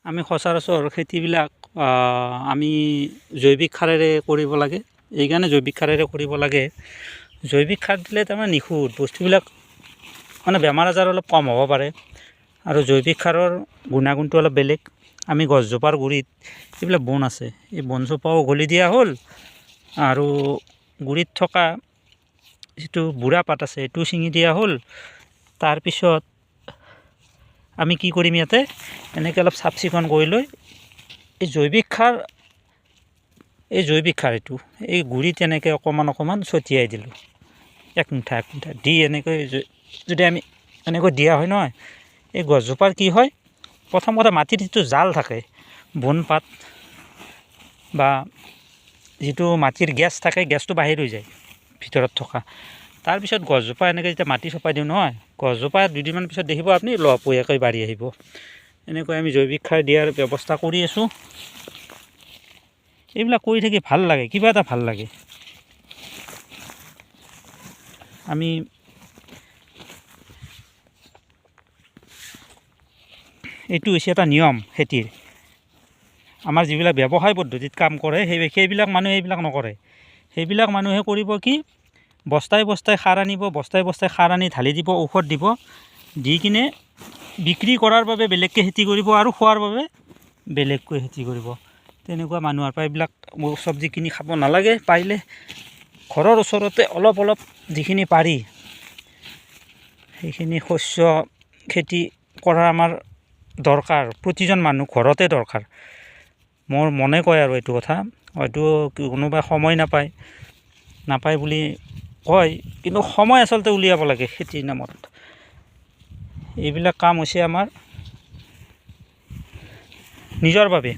আমি সচৰাচৰ খেতিবিলাক আমি জৈৱিক সাৰেৰে কৰিব লাগে। এইকাৰণে জৈৱিক সাৰেৰে কৰিব লাগে, জৈৱিক সাৰ দিলে তাৰমানে নিখুঁত বস্তুবিলাক মানে বেমাৰ আজাৰ অলপ কম হ'ব পাৰে। আৰু জৈৱিক সাৰৰ গুণাগুণটো অলপ বেলেগ। আমি গছজোপাৰ গুৰিত এইবিলাক বন আছে, এই বনজোপাও উঘলি দিয়া হ'ল, আৰু গুৰিত থকা যিটো বুঢ়া পাত আছে এইটো ছিঙি দিয়া হ'ল। তাৰপিছত আমি কি কৰিম, ইয়াতে এনেকৈ অলপ চাফ চিকুণ কৰি লৈ এই জৈৱিক সাৰ এইটো এই গুৰিত এনেকৈ অকণমান ছটিয়াই দিলোঁ, এক মুঠা দি এনেকৈ যদি আমি এনেকৈ দিয়া হয় নহয়, এই গছজোপাৰ কি হয়, প্ৰথম কথা মাটিৰ যিটো জাল থাকে, বন পাত বা যিটো মাটিৰ গেছ থাকে, গেছটো বাহিৰ হৈ যায় ভিতৰত থকা। তাৰপিছত গছজোপা এনেকৈ যেতিয়া মাটি চপাই দিওঁ নহয়, গছজোপা দুদিনমান পিছত দেখিব আপুনি লহপহীয়াকৈ বাঢ়ি আহিব। এনেকৈ আমি জৈৱিক সাৰ দিয়াৰ ব্যৱস্থা কৰি আছোঁ। এইবিলাক কৰি থাকি ভাল লাগে, কিবা এটা ভাল লাগে। আমি এইটো হৈছে এটা নিয়ম খেতিৰ। আমাৰ যিবিলাক ব্যৱসায় পদ্ধতিত কাম কৰে সেইবিলাক মানুহে এইবিলাক নকৰে। সেইবিলাক মানুহে কৰিব কি, বস্তাই বস্তাই সাৰ আনিব, বস্তাই বস্তাই সাৰ আনি ঢালি দিব, ঔষধ দিব, দি কিনে বিক্ৰী কৰাৰ বাবে বেলেগকৈ খেতি কৰিব আৰু খোৱাৰ বাবে বেলেগকৈ খেতি কৰিব। তেনেকুৱা মানুহৰ পৰা এইবিলাক চব্জি কিনি খাব নালাগে। পাৰিলে ঘৰৰ ওচৰতে অলপ যিখিনি পাৰি সেইখিনি শস্য খেতি কৰা আমাৰ দৰকাৰ, প্ৰতিজন মানুহ ঘৰতে দৰকাৰ। মোৰ মনে কয় আৰু এইটো কথা, হয়তো কোনোবাই সময় নাপায় বুলি কয়, কিন্তু সময় আচলতে উলিয়াব লাগে খেতিৰ নামত। এইবিলাক কাম হৈছে আমাৰ নিজৰ বাবে।